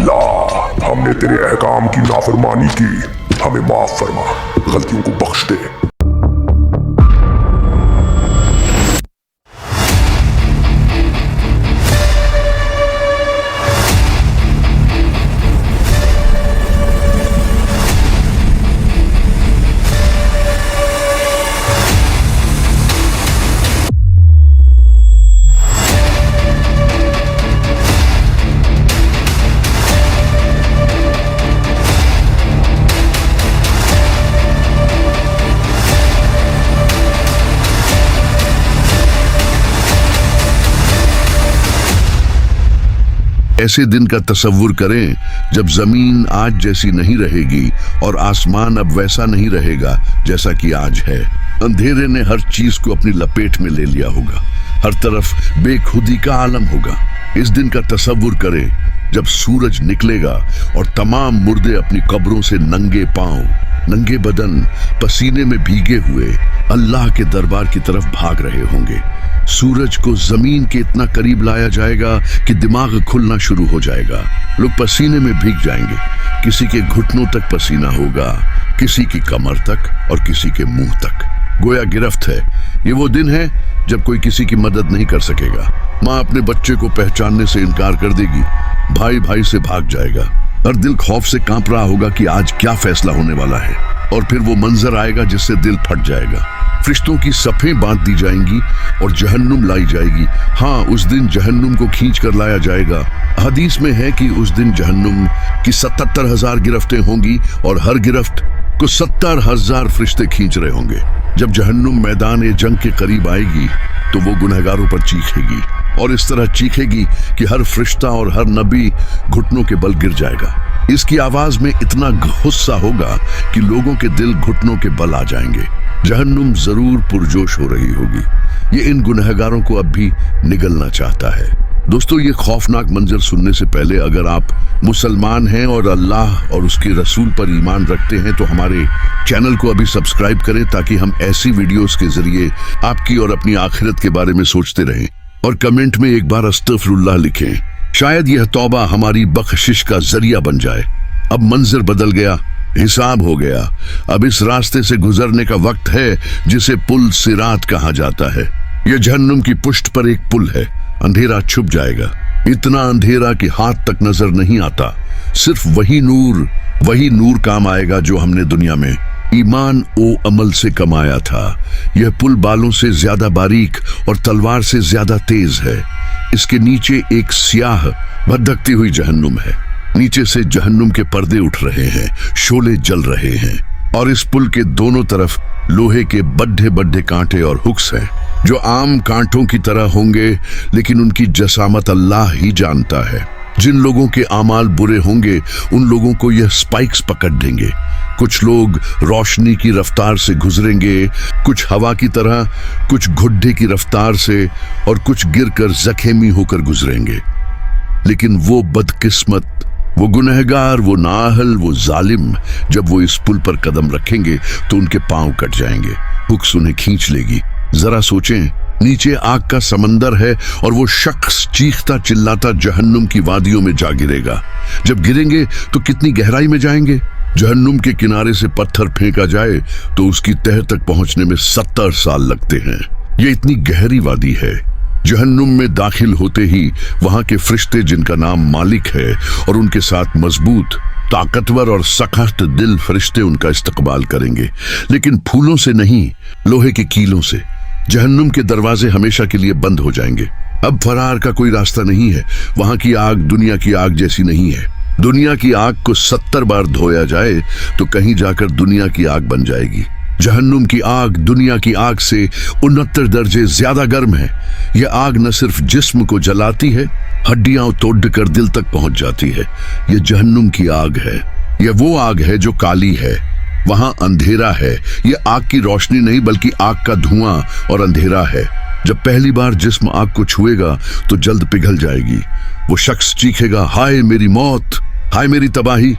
अल्लाह हमने तेरे अहकाम की नाफरमानी की, हमें माफ फरमा, गलतियों को बख्श दे। ऐसे दिन का तसव्वुर करें जब जमीन आज जैसी नहीं रहेगी और आसमान अब वैसा नहीं रहेगा जैसा कि आज है। अंधेरे ने हर चीज को अपनी लपेट में ले लिया होगा, हर तरफ बेखुदी का आलम होगा। इस दिन का तसव्वुर करें जब सूरज निकलेगा और तमाम मुर्दे अपनी कब्रों से नंगे पांव, नंगे बदन, पसीने में भीगे हुए अल्लाह के दरबार की तरफ भाग रहे होंगे। सूरज को जमीन के इतना करीब लाया जाएगा कि दिमाग खुलना शुरू हो जाएगा। लोग पसीने में भीग जाएंगे, किसी के घुटनों तक पसीना होगा, किसी की कमर तक और किसी के मुंह तक। गोया गिरफ्त है। ये वो दिन है जब कोई किसी की मदद नहीं कर सकेगा। माँ अपने बच्चे को पहचानने से इनकार कर देगी, भाई भाई से भाग जाएगा। हर दिल खौफ से कांप रहा होगा कि आज क्या फैसला होने वाला है। और फिर वो मंजर आएगा जिससे दिल फट जाएगा। फरिश्तों की सफ़ें बांध दी जाएंगी और जहन्नुम लाई जाएगी। हाँ, उस दिन जहन्नुम को खींच कर लाया जाएगा। हदीस में है कि उस दिन जहन्नुम की 77,000 गिरफ्तें होंगी और हर गिरफ्त को 70,000 फरिश्ते खींच रहे होंगे। जब जहन्नुम मैदान जंग के करीब आएगी तो वो गुनहगारों पर चीखेगी और इस तरह चीखेगी कि हर फरिश्ता और हर नबी घुटनों के बल गिर जाएगा। इसकी आवाज में इतना गुस्सा होगा कि लोगों के दिल घुटनों के बल आ जाएंगे। जहन्नुम जरूर पुरजोश हो रही होगी। ये इन गुनहगारों को अब भी निगलना चाहता है। दोस्तों, ये खौफनाक मंजर सुनने से पहले अगर आप मुसलमान हैं और अल्लाह और उसके रसूल पर ईमान रखते हैं तो हमारे चैनल को अभी सब्सक्राइब करें ताकि हम ऐसी वीडियोस के जरिए आपकी और अपनी आखिरत के बारे में सोचते रहें। और कमेंट में एक बार अस्तगफिरुल्लाह लिखें। शायद यह तौबा हमारी बख्शिश का जरिया बन जाए। अब मंजर बदल गया, हिसाब हो गया। अब इस रास्ते से गुजरने का वक्त है जिसे पुल सिरात कहा जाता है। यह जहन्नुम की पुष्ट पर एक पुल है। अंधेरा छुप जाएगा, इतना अंधेरा कि हाथ तक नजर नहीं आता। सिर्फ वही नूर काम आएगा जो हमने दुनिया में ईमान ओ अमल से कमाया था। यह पुल बालों से ज्यादा बारीक और तलवार से ज्यादा तेज है। इसके नीचे एक स्याह भटकती हुई जहन्नुम है। नीचे से जहन्नुम के पर्दे उठ रहे हैं, शोले जल रहे हैं और इस पुल के दोनों तरफ लोहे के बड्ढे बड्ढे कांटे और हुक्स हैं जो आम कांटों की तरह होंगे, लेकिन उनकी जसामत अल्लाह ही जानता है। जिन लोगों के आमाल बुरे होंगे उन लोगों को यह स्पाइक्स पकड़ देंगे। कुछ लोग रोशनी की रफ्तार से गुजरेंगे, कुछ हवा की तरह, कुछ घुड्डे की रफ्तार से और कुछ गिरकर जख्मी होकर गुजरेंगे। लेकिन वो बदकिस्मत, वो गुनहगार, वो नाअहल, वो जालिम, जब वो इस पुल पर कदम रखेंगे तो उनके पांव कट जाएंगे, हुक्स उन्हें खींच लेगी। जरा सोचें, नीचे आग का समंदर है और वो शख्स चीखता चिल्लाता जहन्नुम की वादियों में जा गिरेगा। जब गिरेंगे तो कितनी गहराई में जाएंगे। जहन्नुम के किनारे से पत्थर फेंका जाए तो उसकी तह तक पहुंचने में 70 साल लगते हैं। ये इतनी गहरी वादी है। जहन्नुम में दाखिल होते ही वहां के फरिश्ते, जिनका नाम मालिक है, और उनके साथ मजबूत, ताकतवर और सख्त दिल फरिश्ते उनका इस्तकबाल करेंगे, लेकिन फूलों से नहीं, लोहे के कीलों से। जहन्नुम के दरवाजे हमेशा के लिए बंद हो जाएंगे। अब फरार का कोई रास्ता नहीं है। वहां की आग दुनिया की आग जैसी नहीं है। दुनिया की आग को 70 बार धोया जाए तो कहीं जाकर दुनिया की आग बन जाएगी। जहन्नुम की आग दुनिया की आग से 69 दर्जे ज्यादा गर्म है। यह आग न सिर्फ जिस्म को जलाती है, हड्डियां तोड़ कर दिल तक पहुंच जाती है। यह जहन्नुम की आग है। यह वो आग है जो काली है। वहां अंधेरा है। यह आग की रोशनी नहीं बल्कि आग का धुआं और अंधेरा है। जब पहली बार जिस्म आग को छुएगा तो जल्द पिघल जाएगी। वो शख्स चीखेगा, हाय मेरी मौत, हाय मेरी तबाही।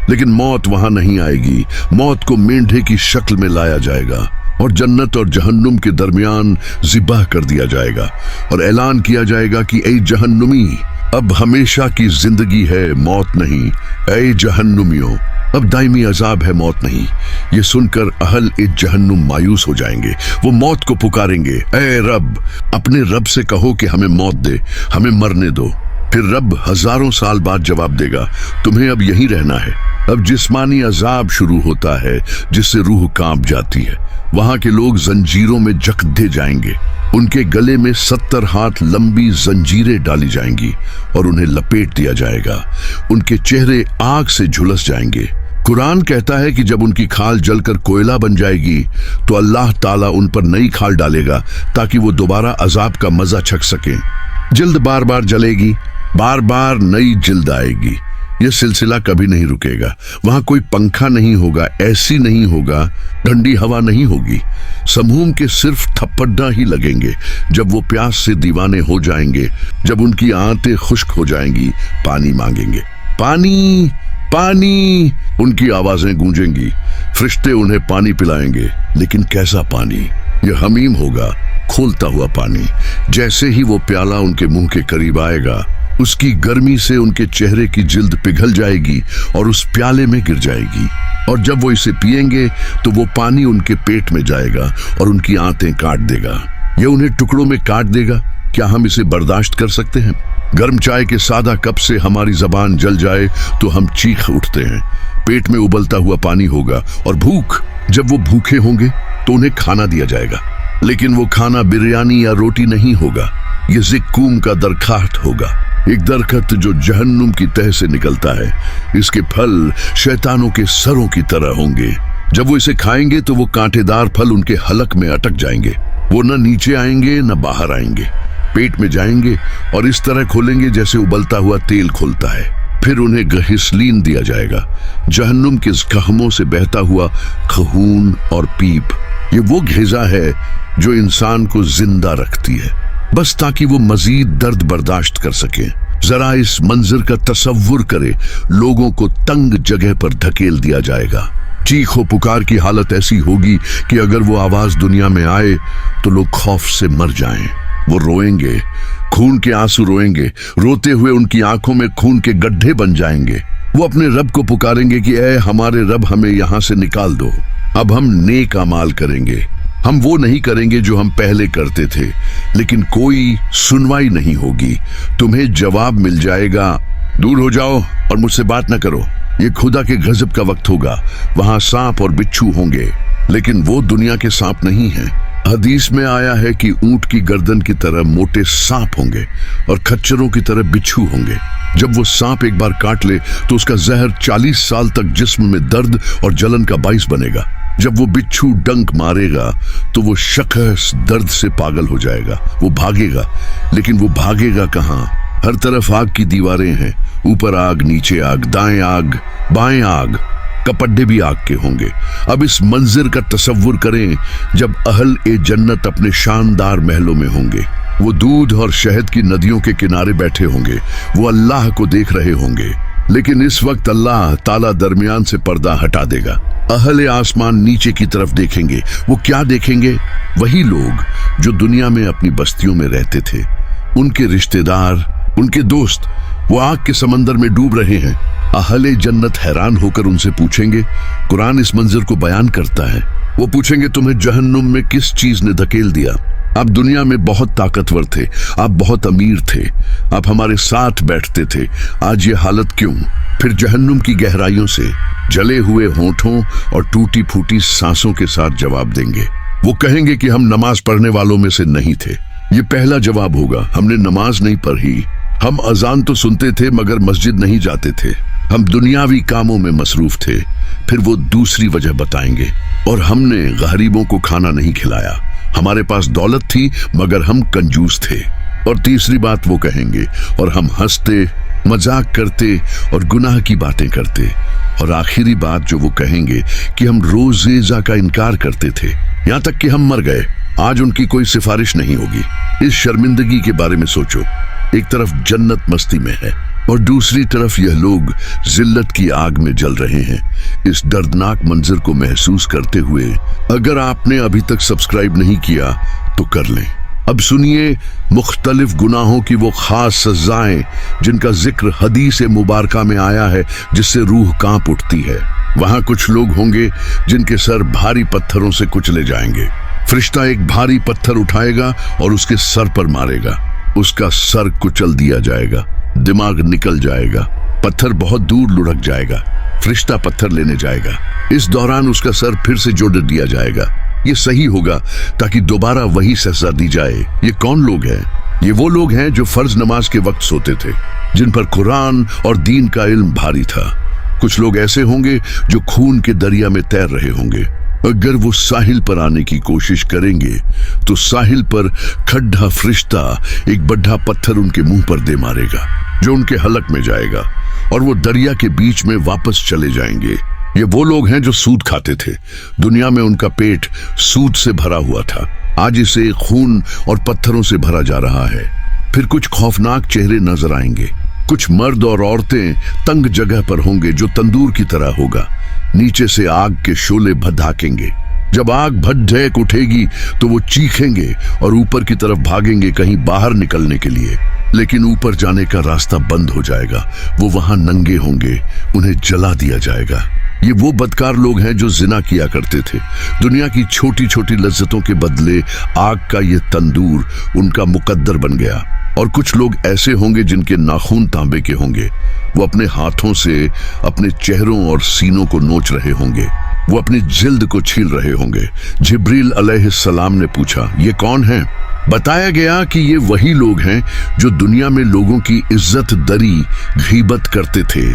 लेकिन मौत वहां नहीं आएगी। मौत को मेंढे की शक्ल में लाया जाएगा और जन्नत और जहन्नुम के दरमियान ज़िबाह कर दिया जाएगा और ऐलान किया जाएगा कि ऐ जहन्नुमी, अब हमेशा की जिंदगी है, मौत नहीं। ऐ जहन्नुमियों, अब दायमी अजाब है, मौत नहीं। ये सुनकर अहल ए जहन्नुम मायूस हो जाएंगे। वो मौत को पुकारेंगे, ऐ रब, अपने रब से कहो कि हमें मौत दे, हमें मरने दो। फिर रब हजारों साल बाद जवाब देगा, तुम्हें अब यहीं रहना है। अब जिस्मानी अजाब शुरू होता है जिससे रूह कांप जाती है। वहां के लोग जंजीरों में जकड़े जाएंगे। उनके गले में 70 हाथ लंबी जंजीरें डाली जाएंगी और उन्हें लपेट दिया जाएगा। उनके चेहरे आग से झुलस जाएंगे। कुरान कहता है कि जब उनकी खाल जलकर कोयला बन जाएगी तो अल्लाह ताला उन पर नई खाल डालेगा ताकि वो दोबारा अजाब का मजा चख सकें। जिल्द बार बार जलेगी, बार बार नई जिल्द आएगी। यह सिलसिला कभी नहीं रुकेगा। वहां कोई पंखा नहीं होगा, ऐसी नहीं होगा, ठंडी हवा नहीं होगी। समूम के सिर्फ थप्पड़ना ही लगेंगे। जब वो प्यास से दीवाने हो जाएंगे, जब उनकी आंतें खुश्क हो जाएंगी, पानी मांगेंगे। पानी, पानी, उनकी आवाजें गूंजेंगी। फरिश्ते उन्हें पानी पिलाएंगे, लेकिन कैसा पानी? यह हमीम होगा, खोलता हुआ पानी। जैसे ही वो प्याला उनके मुंह के करीब आएगा, उसकी गर्मी से उनके चेहरे की जिल्द पिघल जाएगी और उस प्याले में गिर जाएगी। और जब वो इसे पिएंगे तो वो पानी उनके पेट में जाएगा और उनकी आंतें काट देगा। ये उन्हें टुकड़ों में काट देगा। क्या हम इसे बर्दाश्त कर सकते हैं? गर्म चाय के सादा कप से हमारी जबान जल जाए तो हम चीख उठते हैं। पेट में उबलता हुआ पानी होगा और भूख। जब वो भूखे होंगे तो उन्हें खाना दिया जाएगा, लेकिन वो खाना बिरयानी या रोटी नहीं होगा। ये ज़िक्कूम का दरखास्त होगा, एक दरखत जो जहन्नुम की तह से निकलता है। इसके फल शैतानों के सरों की तरह होंगे। जब वो इसे खाएंगे तो वो कांटेदार फल उनके हलक में अटक जाएंगे। वो न नीचे आएंगे न बाहर आएंगे, पेट में जाएंगे और इस तरह खोलेंगे जैसे उबलता हुआ तेल खोलता है। फिर उन्हें गहिसलीन दिया जाएगा, जहन्नुम के कहमों से बहता हुआ खून और पीप। ये वो घेजा है जो इंसान को जिंदा रखती है, बस ताकि वो मजीद दर्द बर्दाश्त कर सके। जरा इस मंजर का तसव्वुर करे, लोगों को तंग जगह पर धकेल दिया जाएगा। चीखो पुकार की हालत ऐसी होगी कि अगर वो आवाज दुनिया में आए तो लोग खौफ से मर जाएं। वो रोएंगे, खून के आंसू रोएंगे। रोते हुए उनकी आंखों में खून के गड्ढे बन जाएंगे। वो अपने रब को पुकारेंगे कि ऐ हमारे रब, हमें यहां से निकाल दो। अब हम नेक अमाल करेंगे। हम वो नहीं करेंगे जो हम पहले करते थे, लेकिन कोई सुनवाई नहीं होगी। तुम्हें जवाब मिल जाएगा, दूर हो जाओ और मुझसे बात न करो। ये खुदा के गजब का वक्त होगा। वहां सांप और बिच्छू होंगे, लेकिन वो दुनिया के सांप नहीं हैं। हदीस में आया है कि ऊंट की गर्दन की तरह मोटे सांप होंगे और खच्चरों की तरह बिच्छू होंगे। जब वो सांप एक बार काट ले तो उसका जहर 40 साल तक जिस्म में दर्द और जलन का बाइस बनेगा। जब वो बिच्छू डंक मारेगा तो वो शख्स दर्द से पागल हो जाएगा। वो भागेगा, लेकिन वो भागेगा कहाँ? हर तरफ आग की दीवारें हैं, ऊपर आग, नीचे आग, दाएं आग, बाएं आग, कपड्डे भी आग के होंगे। अब इस मंजर का तसव्वुर करें जब अहल ए जन्नत अपने शानदार महलों में होंगे। वो दूध और शहद की नदियों के किनारे बैठे होंगे। वो अल्लाह को देख रहे होंगे, लेकिन इस वक्त अल्लाह ताला दरमियान से पर्दा हटा देगा। अहले आसमान नीचे की तरफ देखेंगे। वो क्या देखेंगे? वही लोग जो दुनिया में अपनी बस्तियों में रहते थे, उनके रिश्तेदार, उनके दोस्त। वो आग के समंदर में डूब रहे हैं। अहले जन्नत हैरान होकर उनसे पूछेंगे। कुरान इस मंजर को बयान करता है। वो पूछेंगे, तुम्हें जहन्नुम में किस चीज ने धकेल दिया? आप दुनिया में बहुत ताकतवर थे, आप बहुत अमीर थे, आप हमारे साथ बैठते थे, आज ये हालत क्यों? फिर जहन्नुम की गहराइयों से जले हुए होठों और टूटी फूटी सांसों के साथ जवाब देंगे। वो कहेंगे कि हम नमाज पढ़ने वालों में से नहीं थे। ये पहला जवाब होगा, हमने नमाज नहीं पढ़ी। हम अजान तो सुनते थे मगर मस्जिद नहीं जाते थे। हम दुनियावी कामों में मसरूफ थे। फिर वो दूसरी वजह बताएंगे, और हमने गरीबों को खाना नहीं खिलाया। हमारे पास दौलत थी मगर हम कंजूस थे। और तीसरी बात वो कहेंगे, और हम हंसते, मजाक करते और गुनाह की बातें करते। और आखिरी बात जो वो कहेंगे कि हम रोज़ेज़ा का इनकार करते थे, यहाँ तक कि हम मर गए। आज उनकी कोई सिफारिश नहीं होगी। इस शर्मिंदगी के बारे में सोचो। एक तरफ जन्नत मस्ती में है और दूसरी तरफ यह लोग जिल्लत की आग में जल रहे हैं। इस दर्दनाक मंजर को महसूस करते हुए अगर आपने अभी तक सब्सक्राइब नहीं किया तो कर लें। अब सुनिए मुख्तलिफ गुनाहों की वो खास सजाएं जिनका जिक्र हदीस मुबारका में आया है, जिससे रूह कांप उठती है। वहां कुछ लोग होंगे जिनके सर भारी पत्थरों से कुचले जाएंगे। फरिश्ता एक भारी पत्थर उठाएगा और उसके सर पर मारेगा। उसका सर कुचल दिया जाएगा, दिमाग निकल जाएगा, पत्थर बहुत दूर लुढ़क जाएगा। फरिश्ता पत्थर लेने जाएगा। इस दौरान उसका सर फिर से जोड़ दिया जाएगा। ये सही होगा ताकि दोबारा वही सजा दी जाए। ये कौन लोग हैं? ये वो लोग हैं जो फर्ज नमाज के वक्त सोते थे, जिन पर कुरान और दीन का इल्म भारी था। कुछ लोग ऐसे होंगे जो खून के दरिया में तैर रहे होंगे। अगर वो साहिल पर आने की कोशिश करेंगे तो साहिल पर खड्डा फरिश्ता एक बड़ा पत्थर उनके मुंह पर दे मारेगा, जो उनके हलक में जाएगा और वो दरिया के बीच में वापस चले जाएंगे। ये वो लोग हैं जो सूद खाते थे। दुनिया में उनका पेट सूद से भरा हुआ था, आज इसे खून और पत्थरों से भरा जा रहा है। फिर कुछ खौफनाक चेहरे नजर आएंगे। कुछ मर्द और औरतें तंग जगह पर होंगे जो तंदूर की तरह होगा। नीचे से आग के शोले भड़केंगे। जब आग भड़क उठेगी तो वो चीखेंगे और ऊपर की तरफ भागेंगे कहीं बाहर निकलने के लिए, लेकिन ऊपर जाने का रास्ता बंद हो जाएगा। वो वहां नंगे होंगे, उन्हें जला दिया जाएगा। ये वो बदकार लोग हैं जो जिना किया करते थे। दुनिया की छोटी छोटी लज्जतों के बदले आग का ये तंदूर उनका मुकद्दर बन गया। और कुछ लोग ऐसे होंगे जिनके नाखून तांबे के होंगे। वो अपने हाथों से अपने चेहरों और सीनों को नोच रहे होंगे। वो अपनी जिल्द को छील रहे होंगे। जिब्रील अलैहिस्सलाम ने पूछा, ये कौन है? बताया गया कि ये वही लोग हैं जो दुनिया में लोगों की इज्जत दरी गीबत करते थे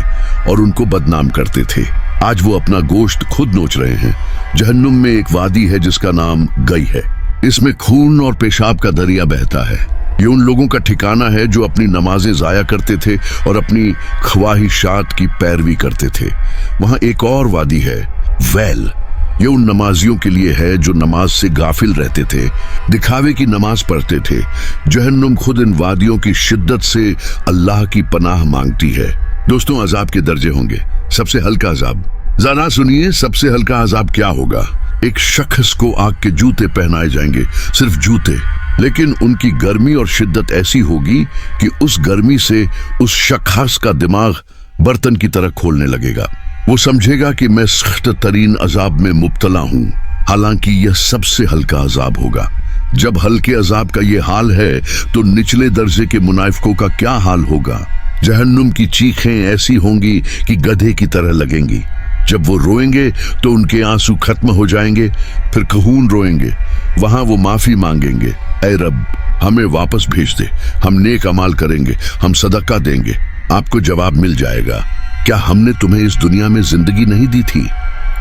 और उनको बदनाम करते थे। आज वो अपना गोश्त खुद नोच रहे हैं। जहन्नुम में एक वादी है जिसका नाम गई है। इसमें खून और पेशाब का दरिया बहता है। ये उन लोगों का ठिकाना है जो अपनी नमाजें जाया करते थे और अपनी ख्वाहिशात की पैरवी करते थे। वहां एक और वादी है, वैल। ये उन नमाजियों के लिए है जो नमाज से गाफिल रहते थे, दिखावे की नमाज पढ़ते थे। जहन्नुम खुद इन वादियों की शिद्दत से अल्लाह की पनाह मांगती है। दोस्तों, अजाब के दर्जे होंगे। सबसे हल्का अजाब, जरा सुनिए सबसे हल्का अजाब क्या होगा। एक शख्स को आग के जूते पहनाए जाएंगे, सिर्फ जूते, लेकिन उनकी गर्मी और शिद्दत ऐसी होगी कि उस गर्मी से उस शख्स का दिमाग बर्तन की तरह खोलने लगेगा। वो समझेगा कि मैं सख्त तरीन अजाब में मुब्तला हूं, हालांकि यह सबसे हल्का अजाब होगा। जब हल्के अजाब का ये हाल है तो निचले दर्जे के मुनाफिकों का क्या हाल होगा। जहन्नुम की चीखें ऐसी होंगी कि गधे की तरह लगेंगी। जब वो रोएंगे तो उनके आंसू खत्म हो जाएंगे। फिर खून रोएंगे। वहां वो माफी मांगेंगे, ऐ रब हमें वापस भेज दे, हम नेक अमाल करेंगे, हम सदका देंगे। आपको जवाब मिल जाएगा, क्या हमने तुम्हें इस दुनिया में जिंदगी नहीं दी थी?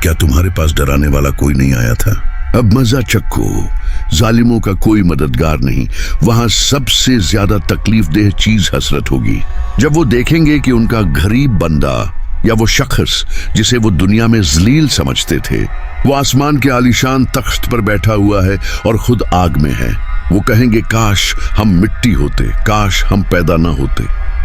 क्या तुम्हारे पास डराने वाला कोई नहीं आया था? अब मजा चक्को, जालिमों का कोई मददगार नहीं। वहां सबसे ज्यादा तकलीफ देह चीज हसरत होगी। जब वो देखेंगे कि उनका गरीब बंदा या वो शख्स जिसे वो दुनिया में जलील समझते थे, वो आसमान के आलीशान तख्त पर बैठा हुआ है और खुद आग में है। वो कहेंगे, काश हम मिट्टी होते, काश हम पैदा ना होते।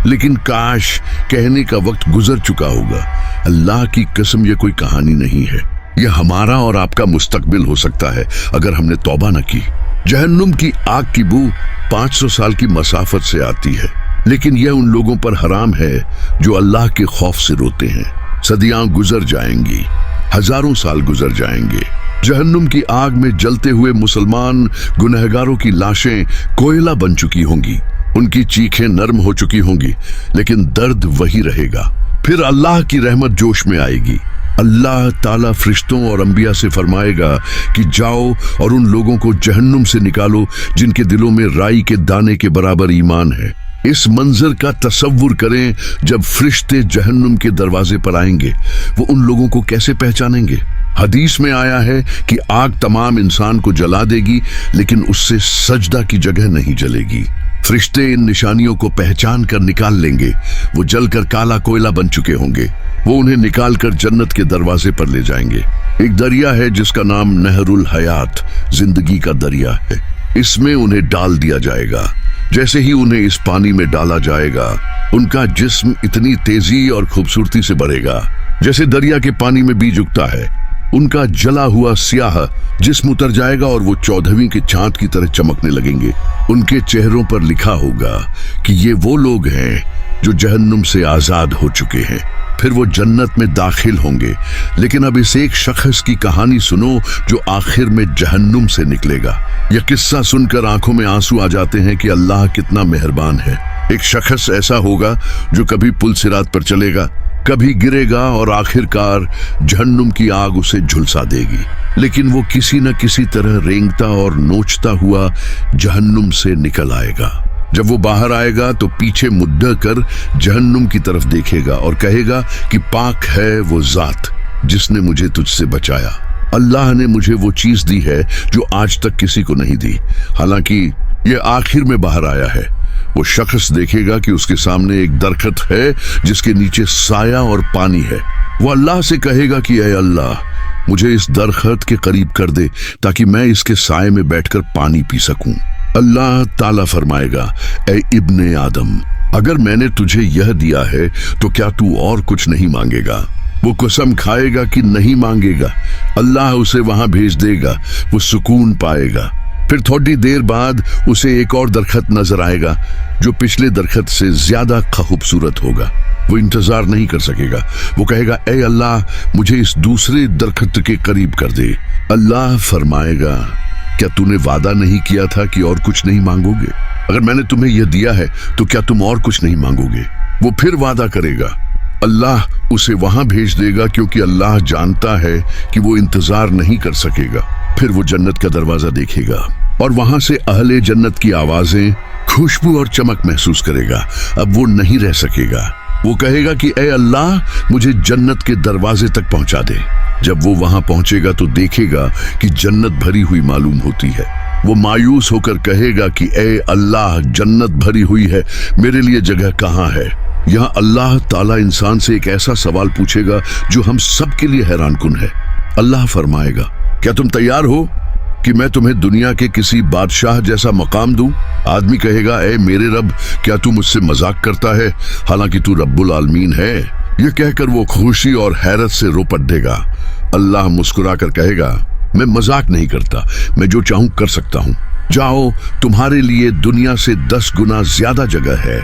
लेकिन काश कहने का वक्त गुजर चुका होगा। अल्लाह की कसम, ये कोई कहानी नहीं है। यह हमारा और आपका मुस्तकबिल हो सकता है अगर हमने तौबा न की। जहन्नुम की आग की बू 500 साल की मसाफत से आती है, लेकिन यह उन लोगों पर हराम है जो अल्लाह के खौफ से रोते हैं। सदियां गुजर जाएंगी, हजारों साल गुजर जाएंगे। जहन्नुम की आग में जलते हुए मुसलमान गुनहगारों की लाशें कोयला बन चुकी होंगी। उनकी चीखें नरम हो चुकी होंगी, लेकिन दर्द वही रहेगा। फिर अल्लाह की रहमत जोश में आएगी। अल्लाह ताला फरिश्तों और अंबिया से फरमाएगा कि जाओ और उन लोगों को जहन्नुम से निकालो जिनके दिलों में राई के दाने के बराबर ईमान है। इस मंजर का तसव्वुर करें, जब फरिश्ते जहन्नुम के दरवाजे पर आएंगे, वो उन लोगों को कैसे पहचानेंगे? हदीस में आया है कि आग तमाम इंसान को जला देगी, लेकिन उससे सजदा की जगह नहीं जलेगी। फरिश्ते इन निशानियों को पहचान कर निकाल लेंगे। वो जलकर काला कोयला बन चुके होंगे। वो उन्हें निकाल कर जन्नत के दरवाजे पर ले जाएंगे। एक दरिया है जिसका नाम नहरुल हयात, जिंदगी का दरिया है। इसमें उन्हें डाल दिया जाएगा। जैसे ही उन्हें इस पानी में डाला जाएगा, उनका जिस्म इतनी तेजी और खूबसूरती से बढ़ेगा जैसे दरिया के पानी में बीज उगता है। उनका जला हुआ स्याह जिस्म उतर जाएगा और वो 14वीं के चांद की तरह चमकने लगेंगे। उनके चेहरों पर लिखा होगा कि ये वो लोग हैं जो जहन्नुम से आजाद हो चुके हैं। फिर वो जन्नत में दाखिल होंगे। लेकिन अब इस एक शख्स की कहानी सुनो जो आखिर में जहन्नुम से निकलेगा। यह किस्सा सुनकर आंखों में आंसू आ जाते हैं कि अल्लाह कितना मेहरबान है। एक शख्स ऐसा होगा जो कभी पुल सिरात पर चलेगा, कभी गिरेगा और आखिरकार जहन्नुम की आग उसे झुलसा देगी। लेकिन वो किसी न किसी तरह रेंगता और नोचता हुआ जहन्नुम से निकल आएगा। जब वो बाहर आएगा तो पीछे मुद्दा कर जहन्नुम की तरफ देखेगा और कहेगा कि पाक है वो जात जिसने मुझे तुझसे बचाया। अल्लाह ने मुझे वो चीज दी है जो आज तक किसी को नहीं दी। हालांकि ये आखिर में बाहर आया है। वो शख्स देखेगा कि उसके सामने एक दरख्त है जिसके नीचे साया और पानी है। वो अल्लाह से कहेगा कि ऐ अल्लाह, मुझे इस दरख्त के करीब कर दे ताकि मैं इसके साए में बैठकर पानी पी सकूं। अल्लाह ताला फरमाएगा, ऐ इब्ने आदम, अगर मैंने तुझे यह दिया है तो क्या तू और कुछ नहीं मांगेगा? वो कसम खाएगा कि नहीं मांगेगा। अल्लाह उसे वहां भेज देगा। वो सुकून पाएगा। फिर थोड़ी देर बाद उसे एक और दरख्त नजर आएगा जो पिछले दरख्त से ज्यादा खूबसूरत होगा। वो इंतजार नहीं कर सकेगा। वो कहेगा, ऐ अल्लाह, मुझे इस दूसरे दरख्त के करीब कर दे। अल्लाह फरमाएगा, क्या तूने वादा नहीं किया था कि और कुछ नहीं मांगोगे? अगर मैंने तुम्हें यह दिया है तो क्या तुम और कुछ नहीं मांगोगे? वो फिर वादा करेगा। अल्लाह उसे वहां भेज देगा क्योंकि अल्लाह जानता है कि वो इंतजार नहीं कर सकेगा। फिर वो जन्नत का दरवाजा देखेगा और वहां से अहले जन्नत की आवाजें, खुशबू और चमक महसूस करेगा। अब वो नहीं रह सकेगा। वो कहेगा कि ऐ अल्लाह, मुझे जन्नत के दरवाजे तक पहुंचा दे। जब वो वहां पहुंचेगा तो देखेगा कि जन्नत भरी हुई मालूम होती है। वो मायूस होकर कहेगा कि ऐ अल्लाह, जन्नत भरी हुई है, मेरे लिए जगह कहाँ है? यहाँ अल्लाह ताला इंसान से एक ऐसा सवाल पूछेगा जो हम सब के लिए हैरान कुन है। अल्लाह फरमाएगा, क्या तुम तैयार हो कि मैं तुम्हें दुनिया के किसी बादशाह जैसा मकाम दूं? आदमी कहेगा, ऐ मेरे रब, क्या तू मुझसे मजाक करता है? हालांकि तू रब्बुल आलमीन है। यह कहकर वो खुशी और हैरत से रो पड़ देगा। अल्लाह मुस्कुराकर कहेगा, मैं मजाक नहीं करता, मैं जो चाहूं कर सकता हूं। जाओ, तुम्हारे लिए दुनिया से 10 गुना ज्यादा जगह है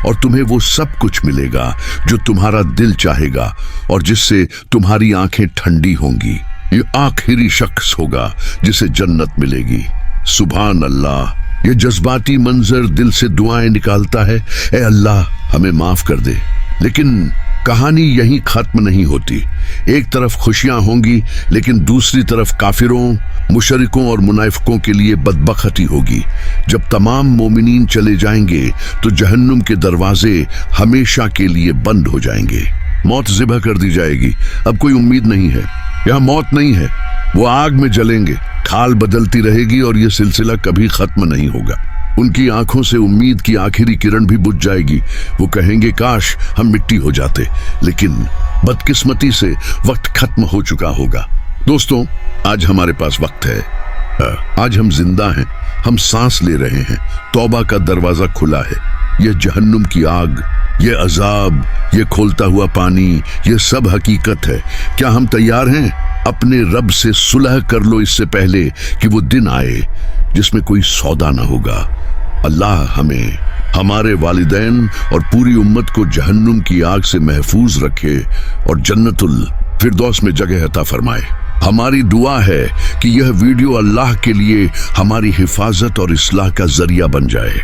और तुम्हें वो सब कुछ मिलेगा जो तुम्हारा दिल चाहेगा और जिससे तुम्हारी आंखें ठंडी होंगी। ये आखिरी शख्स होगा जिसे जन्नत मिलेगी। सुभान अल्लाह। ये जज्बाती मंजर दिल से दुआएं निकालता है, ऐ अल्लाह, हमें माफ कर दे। लेकिन कहानी यहीं खत्म नहीं होती। एक तरफ खुशियां होंगी लेकिन दूसरी तरफ काफिरों, मुशरिकों और मुनाफिकों के लिए बदबख्ती होगी। जब तमाम मोमिनीन चले जाएंगे तो जहन्नुम के दरवाजे हमेशा के लिए बंद हो जाएंगे। मौत ज़िबह कर दी जाएगी। अब कोई उम्मीद नहीं है। यहाँ मौत नहीं है। वो आग में जलेंगे। खाल बदलती रहेगी और ये सिलसिला कभी खत्म नहीं होगा। उनकी आंखों से उम्मीद की आखिरी किरण भी बुझ जाएगी। वो कहेंगे, काश हम मिट्टी हो जाते। लेकिन बदकिस्मती से वक्त खत्म हो चुका होगा। दोस्तों, आज हमारे पास वक्त है। आज हम जिंदा हैं, हम सांस ले रहे हैं। तौबा का दरवाजा खुला है। यह जहन्नुम की आग, ये अजाब, ये खोलता हुआ पानी, ये सब हकीकत है। क्या हम तैयार हैं? अपने रब से सुलह कर लो इससे पहले कि वो दिन आए जिसमें कोई सौदा ना होगा। अल्लाह हमें, हमारे वालिदैन और पूरी उम्मत को जहन्नुम की आग से महफूज रखे और जन्नतुल फिरदौस में जगह अता फरमाए। हमारी दुआ है कि यह वीडियो अल्लाह के लिए हमारी हिफाजत और इस्लाह का जरिया बन जाए।